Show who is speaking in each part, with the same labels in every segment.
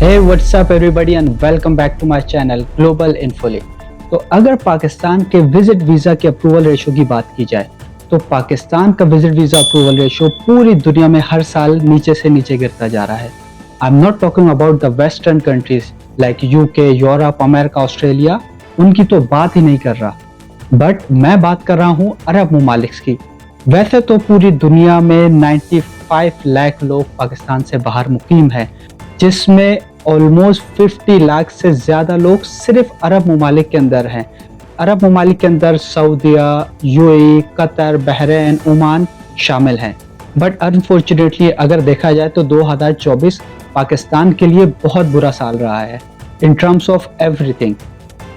Speaker 1: Hey, what's up everybody and welcome back to my channel Global Infolink। तो अगर पाकिस्तान के visit visa के approval ratio की बात की जाए तो पाकिस्तान का विजिट वीज़ा अप्रूवल रेशो पूरी दुनिया में हर साल नीचे से नीचे गिरता जा रहा है। I am not talking about the western countries like UK, Europe, America, Australia, उनकी तो बात ही नहीं कर रहा, बट मैं बात कर रहा हूँ अरब ममालिक की। वैसे तो पूरी दुनिया में 95 लाख लोग पाकिस्तान से बाहर मुकीम हैं, जिसमें ऑलमोस्ट 50 लाख से ज़्यादा लोग सिर्फ अरब ममालिक के अंदर हैं। अरब ममालिक के अंदर सऊदीया, यूएई, कतर, बहरीन, ओमान शामिल हैं। बट अनफॉर्चुनेटली अगर देखा जाए तो 2024 पाकिस्तान के लिए बहुत बुरा साल रहा है इन टर्म्स ऑफ एवरीथिंग।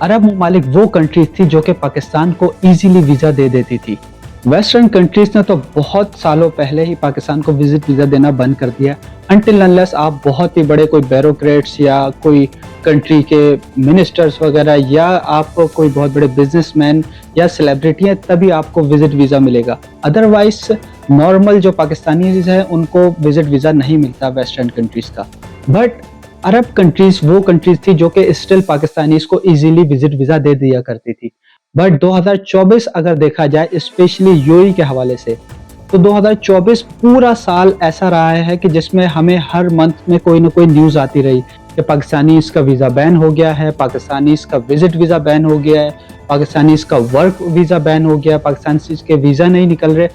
Speaker 1: अरब ममालिक वो कंट्रीज थी जो कि पाकिस्तान को ईजीली वीज़ा दे देती थी। वेस्टर्न कंट्रीज ने तो बहुत सालों पहले ही पाकिस्तान को विजिट वीज़ा देना बंद कर दिया, अनटिल अनलेस आप बहुत ही बड़े कोई ब्यूरोक्रेट्स या कोई कंट्री के मिनिस्टर्स वगैरह या आप कोई बहुत बड़े बिजनेसमैन या सेलिब्रिटी हैं, तभी आपको विजिट वीज़ा मिलेगा। अदरवाइज नॉर्मल जो पाकिस्तानीज हैं उनको विजिट वीज़ा नहीं मिलता वेस्टर्न कंट्रीज का। बट अरब कंट्रीज वो कंट्रीज थी जो कि स्टिल पाकिस्तानीज को इजीली विजिट वीज़ा दे दिया करती थी। बट 2024 अगर देखा जाए स्पेशली यूएई के हवाले से, तो 2024 पूरा साल ऐसा रहा है कि जिसमें हमें हर मंथ में कोई ना कोई न्यूज़ आती रही कि पाकिस्तानी इसका वीज़ा बैन हो गया है, पाकिस्तानी इसका विजिट वीज़ा बैन हो गया है, पाकिस्तानी इसका वर्क वीज़ा बैन हो गया, पाकिस्तानी इसके वीज़ा नहीं निकल रहे।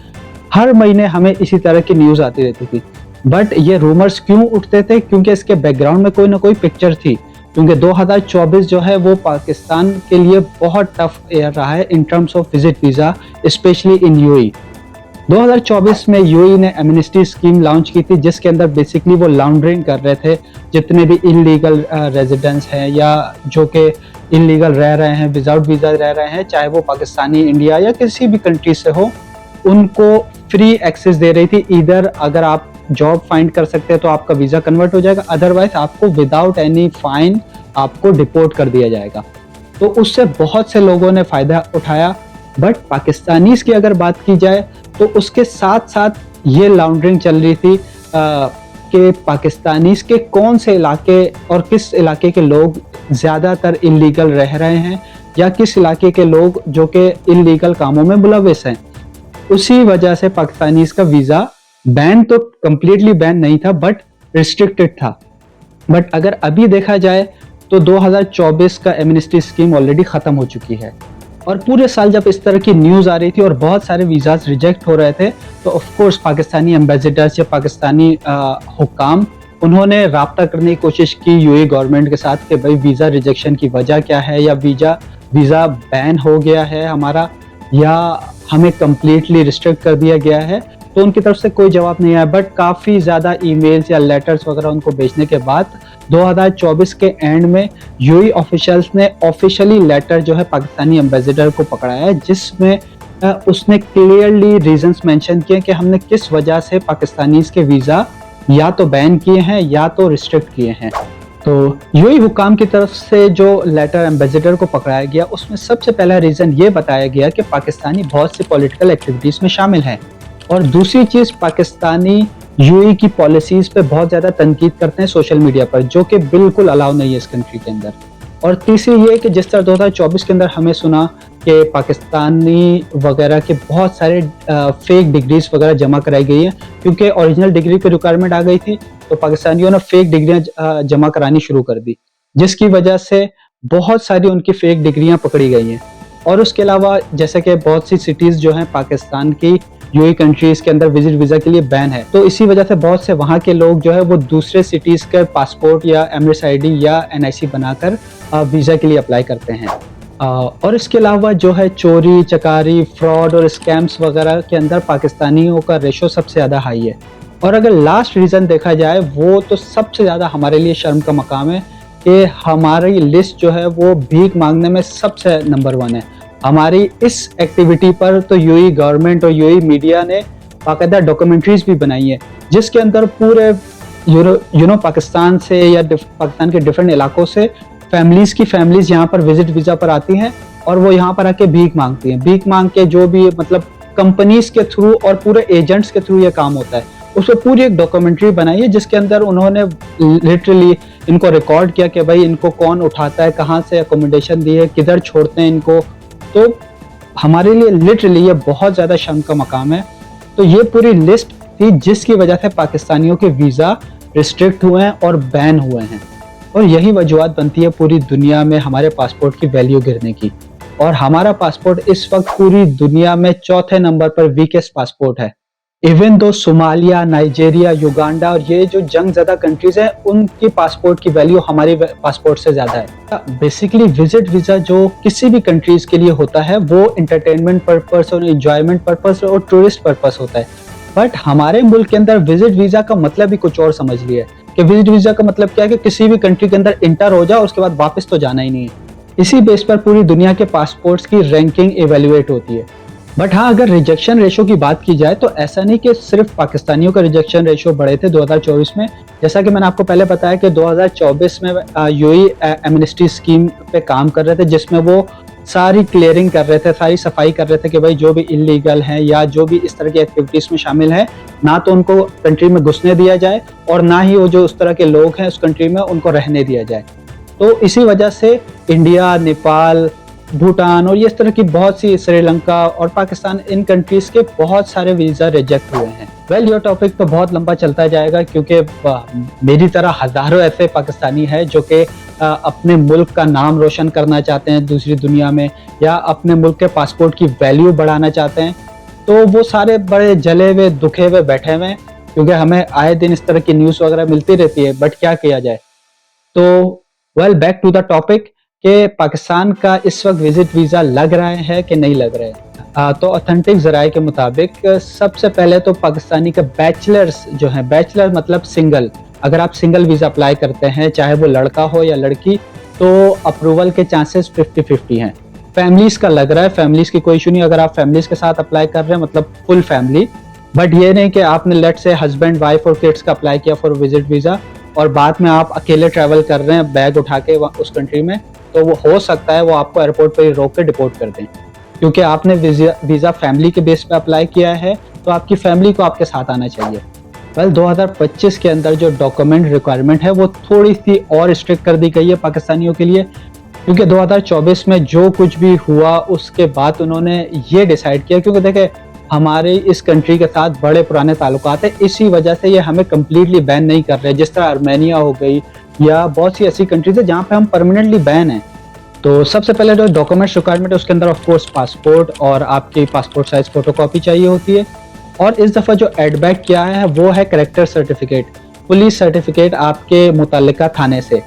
Speaker 1: हर महीने हमें इसी तरह की न्यूज़ आती रहती थी। बट ये रूमर्स क्यों उठते थे? क्योंकि इसके बैकग्राउंड में कोई ना कोई पिक्चर थी, क्योंकि 2024 जो है वो पाकिस्तान के लिए बहुत टफ ईयर रहा है in terms of visit visa, specially in UAE. 2024 में यूएई ने एमनेस्टी स्कीम लॉन्च की थी, जिसके अंदर बेसिकली वो लॉन्ड्रिंग कर रहे थे जितने भी इलीगल रेजिडेंट्स हैं या जो कि इलीगल रह रहे हैं, विदाउट वीज़ा रह रहे हैं, चाहे वो पाकिस्तानी, इंडिया या किसी भी कंट्री से हो, उनको फ्री एक्सेस दे रही थी। इधर अगर आप जॉब फाइंड कर सकते हैं तो आपका वीज़ा कन्वर्ट हो जाएगा, अदरवाइज आपको विदाउट एनी फाइन आपको डिपोर्ट कर दिया जाएगा। तो उससे बहुत से लोगों ने फ़ायदा उठाया। बट पाकिस्तानीज़ की अगर बात की जाए तो उसके साथ साथ ये लॉन्ड्रिंग चल रही थी कि पाकिस्तानीज़ के कौन से इलाके और किस इलाके के लोग ज़्यादातर इलीगल रह रहे हैं या किस इलाके के लोग जो कि इलीगल कामों में मुलविस हैं। उसी वजह से पाकिस्तानीज़ का वीज़ा बैन तो कम्प्लीटली बैन नहीं था, बट रिस्ट्रिक्टेड था। बट अगर अभी देखा जाए तो 2024 का एमनेस्टी स्कीम ऑलरेडी ख़त्म हो चुकी है, और पूरे साल जब इस तरह की न्यूज़ आ रही थी और बहुत सारे वीज़ाज रिजेक्ट हो रहे थे, तो ऑफ कोर्स पाकिस्तानी एम्बेसडर्स या पाकिस्तानी हुक्काम उन्होंने राब्ता करने की कोशिश की यूएई गवर्नमेंट के साथ कि भाई वीज़ा रिजेक्शन की वजह क्या है, या वीज़ा बैन हो गया है हमारा, या हमें कम्प्लीटली रिस्ट्रिक्ट कर दिया गया है। तो उनकी तरफ से कोई जवाब नहीं आया। बट काफ़ी ज़्यादा ईमेल्स या लेटर्स वगैरह उनको भेजने के बाद 2024 के एंड में यूएई ऑफिशियल्स ने ऑफिशियली लेटर जो है पाकिस्तानी एम्बेसडर को पकड़ाया है, जिसमें उसने क्लियरली रीजंस मेंशन किए कि हमने किस वजह से पाकिस्तानीज़ के वीज़ा या तो बैन किए हैं या तो रिस्ट्रिक्ट किए हैं। तो यूएई हुकाम की तरफ से जो लेटर एम्बेसडर को पकड़ाया गया, उसमें सबसे पहला रीज़न ये बताया गया कि पाकिस्तानी बहुत सी पॉलिटिकल एक्टिविटीज़ में शामिल हैं, और दूसरी चीज़ पाकिस्तानी यूएई की पॉलिसीज़ पे बहुत ज़्यादा तनकीद करते हैं सोशल मीडिया पर, जो कि बिल्कुल अलाउ नहीं है इस कंट्री के अंदर। और तीसरी ये कि जिस तरह 2024 के अंदर हमें सुना कि पाकिस्तानी वगैरह के बहुत सारे फेक डिग्रीज वगैरह जमा कराई गई हैं, क्योंकि ओरिजिनल डिग्री की रिक्वायरमेंट आ गई थी, तो पाकिस्तानियों ने फेक डिग्रियाँ जमा करानी शुरू कर दी, जिसकी वजह से बहुत सारी उनकी फेक डिग्रियाँ पकड़ी गई हैं। और उसके अलावा जैसे कि बहुत सी सिटीज़ जो हैं पाकिस्तान की यूएई कंट्रीज़ के अंदर विजिट वीज़ा के लिए बैन है, तो इसी वजह से बहुत से वहाँ के लोग जो है वो दूसरे सिटीज़ के पासपोर्ट या एमरेट्स आईडी या एनआईसी बनाकर वीज़ा के लिए अप्लाई करते हैं। और इसके अलावा जो है चोरी चकारी, फ्रॉड और स्कैम्स वगैरह के अंदर पाकिस्तानियों का रेशो सबसे ज़्यादा हाई है। और अगर लास्ट रीज़न देखा जाए वो तो सबसे ज़्यादा हमारे लिए शर्म का मकाम है कि हमारी लिस्ट जो है वो भीख मांगने में सबसे नंबर 1 है। हमारी इस एक्टिविटी पर तो यूएई गवर्नमेंट और यूएई मीडिया ने बाकायदा डॉक्यूमेंट्रीज भी बनाई है, जिसके अंदर पूरे पाकिस्तान से या पाकिस्तान के डिफरेंट इलाकों से फैमिलीज यहाँ पर विजिट वीज़ा पर आती हैं, और वो यहाँ पर आके भीख मांगती हैं। भीख मांग के जो भी मतलब कंपनीज के थ्रू और पूरे एजेंट्स के थ्रू ये काम होता है, उस पर पूरी एक डॉक्यूमेंट्री बनाई है, जिसके अंदर उन्होंने लिटरली इनको रिकॉर्ड किया कि भाई इनको कौन उठाता है, कहाँ से अकोमोडेशन दी है, किधर छोड़ते हैं इनको। तो हमारे लिए लिटरली ये बहुत ज़्यादा शर्म का मकाम है। तो ये पूरी लिस्ट थी जिसकी वजह से पाकिस्तानियों के वीज़ा रिस्ट्रिक्ट हुए हैं और बैन हुए हैं, और यही वजूहत बनती है पूरी दुनिया में हमारे पासपोर्ट की वैल्यू गिरने की। और हमारा पासपोर्ट इस वक्त पूरी दुनिया में चौथे नंबर पर वीकेस्ट पासपोर्ट है। Even though Somalia, Nigeria, Uganda और ये जो जंग ज़्यादा कंट्रीज हैं, उनकी पासपोर्ट की वैल्यू हमारे पासपोर्ट से ज़्यादा है। बेसिकली विजिट वीज़ा जो किसी भी कंट्रीज के लिए होता है वो इंटरटेनमेंट पर्पस और इंजॉयमेंट पर्पस और टूरिस्ट पर्पस होता है। बट हमारे मुल्क के अंदर विजिट वीज़ा का मतलब ही कुछ और समझ लिया है कि विजिट वीज़ा का मतलब क्या है कि किसी भी कंट्री के अंदर इंटर हो जाओ, उसके बाद वापस तो जाना ही नहीं है। इसी बेस पर पूरी दुनिया के पासपोर्ट्स की रैंकिंग इवेल्युएट होती है। बट हाँ, अगर रिजेक्शन रेशो की बात की जाए तो ऐसा नहीं कि सिर्फ पाकिस्तानियों का रिजेक्शन रेशो बढ़े थे 2024 में। जैसा कि मैंने आपको पहले बताया कि 2024 में यूएई एमनेस्टी स्कीम पे काम कर रहे थे, जिसमें वो सारी क्लियरिंग कर रहे थे, सारी सफाई कर रहे थे कि भाई जो भी इलीगल हैं या जो भी इस तरह की एक्टिविटीज़ में शामिल है, ना तो उनको कंट्री में घुसने दिया जाए और ना ही वो जो उस तरह के लोग हैं उस कंट्री में उनको रहने दिया जाए। तो इसी वजह से इंडिया, नेपाल, भूटान और ये इस तरह की बहुत सी, श्रीलंका और पाकिस्तान, इन कंट्रीज के बहुत सारे वीज़ा रिजेक्ट हुए हैं। वेल, ये टॉपिक तो बहुत लंबा चलता जाएगा क्योंकि मेरी तरह हज़ारों ऐसे पाकिस्तानी हैं जो कि अपने मुल्क का नाम रोशन करना चाहते हैं दूसरी दुनिया में, या अपने मुल्क के पासपोर्ट की वैल्यू बढ़ाना चाहते हैं। तो वो सारे बड़े जले हुए, दुखे हुए बैठे हुए हैं क्योंकि हमें आए दिन इस तरह की न्यूज़ वगैरह मिलती रहती है। बट क्या किया जाए। तो well, back to the topic कि पाकिस्तान का इस वक्त विजिट वीज़ा लग रहा है कि नहीं लग रहा है। तो ऑथेंटिक ज़राए के मुताबिक सबसे पहले तो पाकिस्तानी का बैचलर्स जो है, बैचलर मतलब सिंगल, अगर आप सिंगल वीज़ा अप्लाई करते हैं, चाहे वो लड़का हो या लड़की, तो अप्रूवल के चांसेस 50-50 हैं। फैमिलीज़ का लग रहा है, फैमिलीज़ की कोई इशू नहीं अगर आप फैमिलीज़ के साथ अप्लाई कर रहे हैं, मतलब फुल फैमिली। बट ये नहीं कि आपने लेट से हस्बैंड, वाइफ और किड्स का अप्लाई किया फॉर विजिट वीज़ा और बाद में आप अकेले ट्रैवल कर रहे हैं बैग उठा के उस कंट्री में, तो वो हो सकता है वो आपको एयरपोर्ट पर ही रोक के डिपोर्ट कर दें, क्योंकि आपने वीज़ा फैमिली के बेस पे अप्लाई किया है, तो आपकी फैमिली को आपके साथ आना चाहिए। वेल, 2025 के अंदर जो डॉक्यूमेंट रिक्वायरमेंट है वो थोड़ी सी और स्ट्रिक्ट कर दी गई है पाकिस्तानियों के लिए, क्योंकि 2024 में जो कुछ भी हुआ उसके बाद उन्होंने ये डिसाइड किया, क्योंकि देखें हमारे इस कंट्री के साथ बड़े पुराने ताल्लुकात है, इसी वजह से ये हमें कम्प्लीटली बैन नहीं कर रहे, जिस तरह आर्मेनिया हो गई या बहुत सी ऐसी कंट्रीज है जहाँ पे हम परमानेंटली बैन है। तो सबसे पहले जो डॉक्यूमेंट्स रिक्वायरमेंट है उसके अंदर ऑफ कोर्स पासपोर्ट और आपकी पासपोर्ट साइज फोटोकॉपी चाहिए होती है। और इस दफ़ा जो एड बैक किया है वो है कैरेक्टर सर्टिफिकेट, पुलिस सर्टिफिकेट आपके मुतल्लिका थाने से।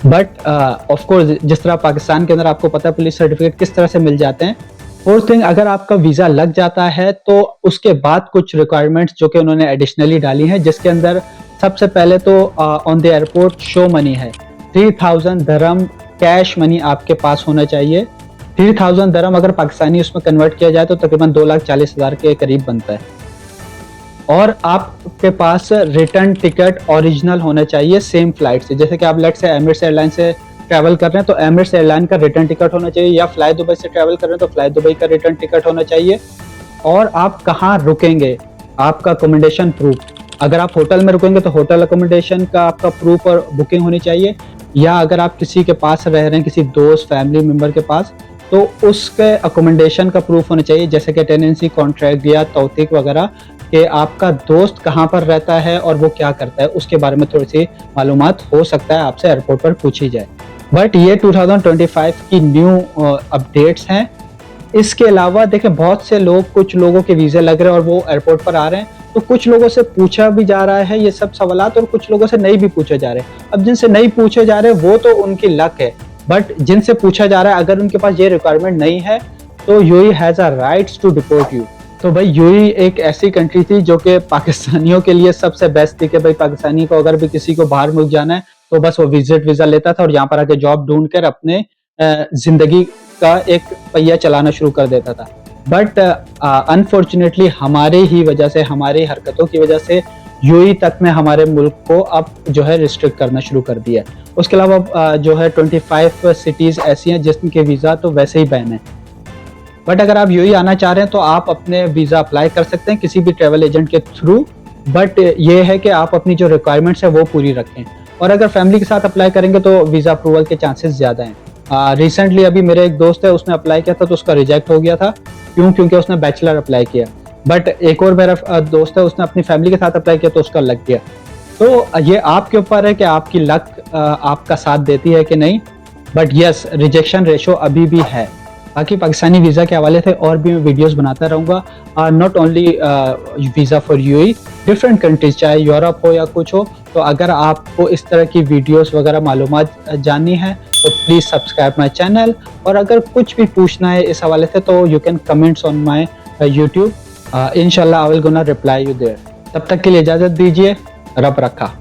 Speaker 1: बट ऑफ कोर्स जिस तरह पाकिस्तान के अंदर आपको पता है पुलिस सर्टिफिकेट किस तरह से मिल जाते हैं। फोर्थ थिंग, अगर आपका वीज़ा लग जाता है तो उसके बाद कुछ रिक्वायरमेंट्स जो कि उन्होंने एडिशनली डाली हैं, जिसके अंदर सबसे पहले तो on the airport show money है, 3000 दरम कैश मनी आपके पास होना चाहिए। 3000 दरम अगर पाकिस्तानी उसमें कन्वर्ट किया जाए तो तकरीबन 2,40,000 के करीब बनता है। और आपके पास रिटर्न टिकट ओरिजिनल होना चाहिए सेम फ्लाइट से, जैसे कि आप लेट से एमिरेट्स एयरलाइन से ट्रैवल कर रहे हैं तो एमिरेट्स एयरलाइन का रिटर्न टिकट होना चाहिए, या फ्लाई दुबई से ट्रैवल कर रहे हैं तो फ्लाई दुबई का रिटर्न टिकट होना चाहिए। और आप कहाँ रुकेंगे, आपका अकोमोडेशन प्रूफ, अगर आप होटल में रुकेंगे तो होटल अकोमोडेशन का आपका प्रूफ और बुकिंग होनी चाहिए, या अगर आप किसी के पास रह रहे हैं, किसी दोस्त फैमिली मेम्बर के पास, तो उसके अकोमोडेशन का प्रूफ होना चाहिए, जैसे कि टेनेंसी कॉन्ट्रैक्ट या तौतीक वगैरह, कि आपका दोस्त कहाँ पर रहता है और वो क्या करता है, उसके बारे में थोड़ी सी मालूमात हो सकता है आपसे एयरपोर्ट पर पूछी जाए। बट ये 2025 की न्यू अपडेट्स हैं। इसके अलावा देखें बहुत से लोग, कुछ लोगों के वीज़े लग रहे हैं और वो एयरपोर्ट पर आ रहे हैं, तो कुछ लोगों से पूछा भी जा रहा है ये सब सवालात और कुछ लोगों से नहीं भी पूछे जा रहे। अब जिनसे नहीं पूछे जा रहे वो तो उनकी लक है, बट जिनसे पूछा जा रहा है अगर उनके पास ये रिक्वायरमेंट नहीं है तो UAE has a rights to deport you. तो भाई यूएई एक ऐसी कंट्री थी जो कि पाकिस्तानियों के लिए सबसे बेस्ट थी कि भाई पाकिस्तानी को अगर भी किसी को बाहर मुल्क जाना है तो बस वो विजिट वीज़ा लेता था और यहाँ पर आके जॉब ढूंढ कर अपने जिंदगी का एक पहिया चलाना शुरू कर देता था। बट अनफॉर्चुनेटली हमारे ही वजह से, हमारी हरकतों की वजह से यूएई तक में हमारे मुल्क को अब जो है रिस्ट्रिक्ट करना शुरू कर दिया। उसके अलावा जो है 25 सिटीज़ ऐसी हैं जिनके वीज़ा तो वैसे ही बैन है। बट अगर आप यूएई आना चाह रहे हैं तो आप अपने वीज़ा अप्लाई कर सकते हैं किसी भी ट्रैवल एजेंट के थ्रू, बट ये है कि आप अपनी जो रिक्वायरमेंट्स है वो पूरी रखें। और अगर फैमिली के साथ अप्लाई करेंगे तो वीज़ा अप्रूवल के चांसेस ज़्यादा हैं। रिसेंटली अभी मेरे एक दोस्त है, उसने अप्लाई किया था तो उसका रिजेक्ट हो गया था। क्यों? क्योंकि उसने बैचलर अप्लाई किया। बट एक और मेरा दोस्त है, उसने अपनी फैमिली के साथ अप्लाई किया तो उसका लग गया। तो ये आपके ऊपर है कि आपकी लक आपका साथ देती है कि नहीं। बट यस, रिजेक्शन रेशो अभी भी है। बाकी पाकिस्तानी वीज़ा के हवाले से और भी मैं वीडियोस बनाता रहूँगा, not only visa for UAE, different countries, चाहे यूरोप हो या कुछ हो। तो अगर आपको इस तरह की वीडियोस वगैरह मालूमात जाननी है तो प्लीज़ सब्सक्राइब माई चैनल। और अगर कुछ भी पूछना है इस हवाले से तो you can comments on my YouTube. इंशाल्लाह I will gonna reply you there. तब तक के लिए इजाज़त दीजिए, रब रखा।